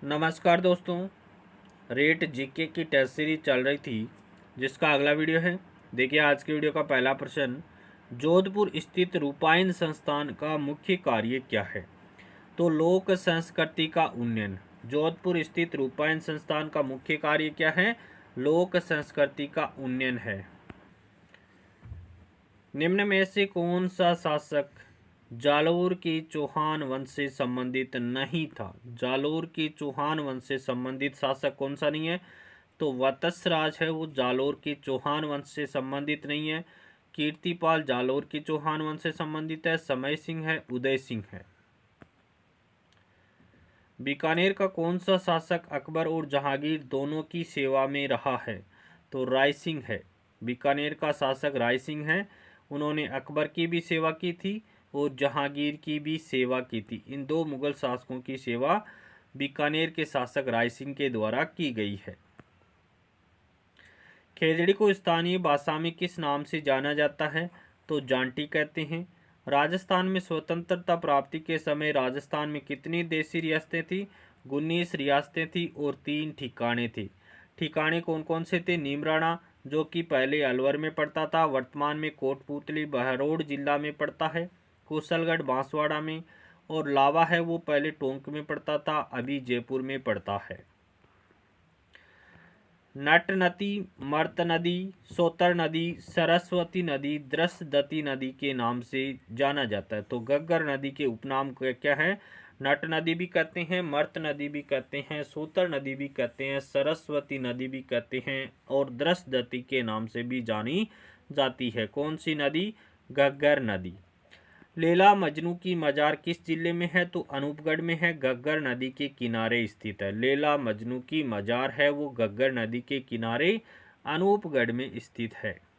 नमस्कार दोस्तों। Rate GK की टेस्ट सीरीज चल रही थी जिसका अगला वीडियो है। देखिए आज के वीडियो का पहला प्रश्न, जोधपुर स्थित रूपायन संस्थान का मुख्य कार्य क्या है? तो लोक संस्कृति का उन्नयन। जोधपुर स्थित रूपायन संस्थान का मुख्य कार्य क्या है? लोक संस्कृति का उन्नयन है। निम्न में से कौन सा शासक जालोर के चौहान वंश से संबंधित नहीं था? जालोर के चौहान वंश से संबंधित शासक कौन सा नहीं है? तो वत्सराज है, वो जालोर के चौहान वंश से संबंधित नहीं है। कीर्तिपाल जालोर के चौहान वंश से संबंधित है। समय सिंह है, उदय सिंह है। बीकानेर का कौन सा शासक अकबर और जहांगीर दोनों की सेवा में रहा है? तो राय सिंह है। बीकानेर का शासक राय सिंह है। उन्होंने अकबर की भी सेवा की थी और जहांगीर की भी सेवा की थी। इन दो मुगल शासकों की सेवा बीकानेर के शासक राय सिंह के द्वारा की गई है। खेजड़ी को स्थानीय भाषा में किस नाम से जाना जाता है? तो जांटी कहते हैं। राजस्थान में स्वतंत्रता प्राप्ति के समय राजस्थान में कितनी देशी रियासतें थी? 19 रियासतें थी और 3 ठिकाने थे। ठिकाने कौन कौन से थे? नीमराणा, जो कि पहले अलवर में पड़ता था, वर्तमान में कोटपुतली बहरोड जिला में पड़ता है। कुशलगढ़ बांसवाड़ा में। और लावा है, वो पहले टोंक में पड़ता था, अभी जयपुर में पड़ता है। नट नदी, मर्त नदी, सोतर नदी, सरस्वती नदी, दृशदती नदी के नाम से जाना जाता है। तो गग्गर नदी के उपनाम क्या है? नट नदी भी कहते हैं, मर्त नदी भी कहते हैं, सोतर नदी भी कहते हैं, सरस्वती नदी भी कहते हैं और दृशदती के नाम से भी जानी जाती है। कौन सी नदी? गग्गर नदी। लैला मजनू की मजार किस जिले में है? तो अनूपगढ़ में है, गग्गर नदी के किनारे स्थित है। लैला मजनू की मजार है वो गग्गर नदी के किनारे अनूपगढ़ में स्थित है।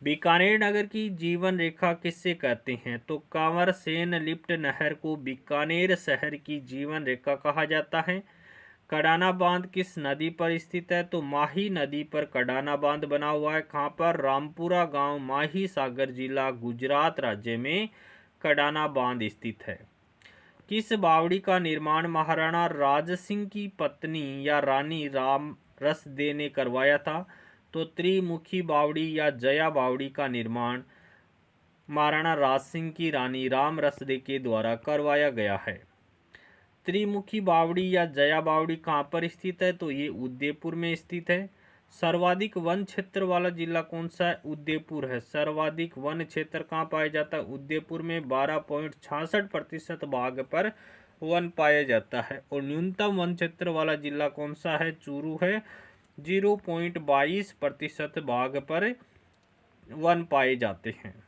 बीकानेर नगर की जीवन रेखा किससे कहते हैं? तो कंवर सेन लिफ्ट नहर को बीकानेर शहर की जीवन रेखा कहा जाता है। कडाना बांध किस नदी पर स्थित है? तो माही नदी पर कडाना बांध बना हुआ है। कहाँ पर? रामपुरा गांव, माही सागर जिला, गुजरात राज्य में कडाना बांध स्थित है। किस बावड़ी का निर्माण महाराणा राज सिंह की पत्नी या रानी राम रसदे ने करवाया था? तो त्रिमुखी बावड़ी या जया बावड़ी का निर्माण महाराणा राज सिंह की रानी राम रसदे के द्वारा करवाया गया है। त्रिमुखी बावड़ी या जया बावड़ी कहाँ पर स्थित है? तो ये उदयपुर में स्थित है। सर्वाधिक वन क्षेत्र वाला जिला कौन सा है? उदयपुर है। सर्वाधिक वन क्षेत्र कहाँ पाया जाता है? उदयपुर में 12.66% भाग पर वन पाया जाता है। और न्यूनतम वन क्षेत्र वाला जिला कौन सा है? चूरू है। 0.22% भाग पर वन पाए जाते हैं।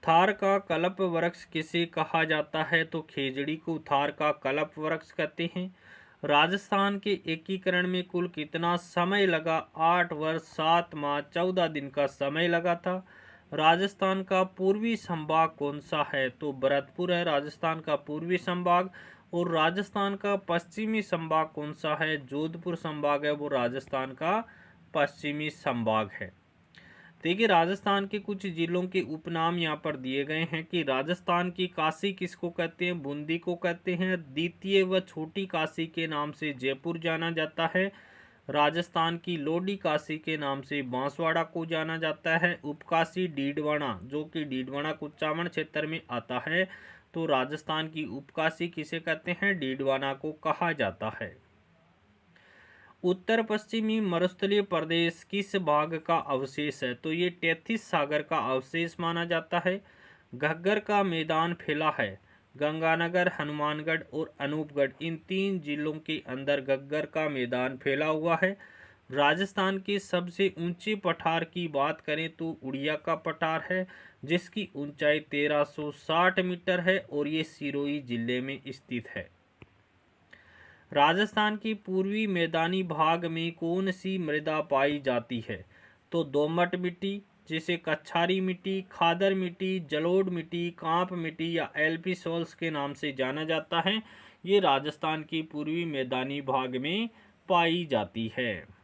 थार का कल्प वृक्ष किसे कहा जाता है? तो खेजड़ी को थार का कल्प वृक्ष कहते हैं। राजस्थान के एकीकरण में कुल कितना समय लगा? 8 वर्ष 7 माह 14 दिन का समय लगा था। राजस्थान का पूर्वी संभाग कौन सा है? तो भरतपुर है राजस्थान का पूर्वी संभाग। और राजस्थान का पश्चिमी संभाग कौन सा है? जोधपुर संभाग है, वो राजस्थान का पश्चिमी संभाग है। देखिए राजस्थान के कुछ जिलों के उपनाम यहाँ पर दिए गए हैं कि राजस्थान की काशी किसको कहते हैं? बूंदी को कहते हैं। द्वितीय व छोटी काशी के नाम से जयपुर जाना जाता है। राजस्थान की लोडी काशी के नाम से बांसवाड़ा को जाना जाता है। उपकाशी डीडवाना, जो कि डीडवाना कुचामन क्षेत्र में आता है, तो राजस्थान की उपकाशी किसे कहते हैं? डीडवाना को कहा जाता है। उत्तर पश्चिमी मरुस्थलीय प्रदेश किस भाग का अवशेष है? तो ये टेथिस सागर का अवशेष माना जाता है। घग्गर का मैदान फैला है। गंगानगर, हनुमानगढ़ और अनूपगढ़, इन 3 जिलों के अंदर घग्गर का मैदान फैला हुआ है। राजस्थान के सबसे ऊंचे पठार की बात करें तो उड़िया का पठार है, जिसकी ऊंचाई 1360 मीटर है और ये सिरोही जिले में स्थित है। राजस्थान के पूर्वी मैदानी भाग में कौन सी मृदा पाई जाती है? तो दोमट मिट्टी, जिसे कच्छारी मिट्टी, खादर मिट्टी, जलोढ़ मिट्टी, कांप मिट्टी या एल्पी सॉल्स के नाम से जाना जाता है। ये राजस्थान की पूर्वी मैदानी भाग में पाई जाती है।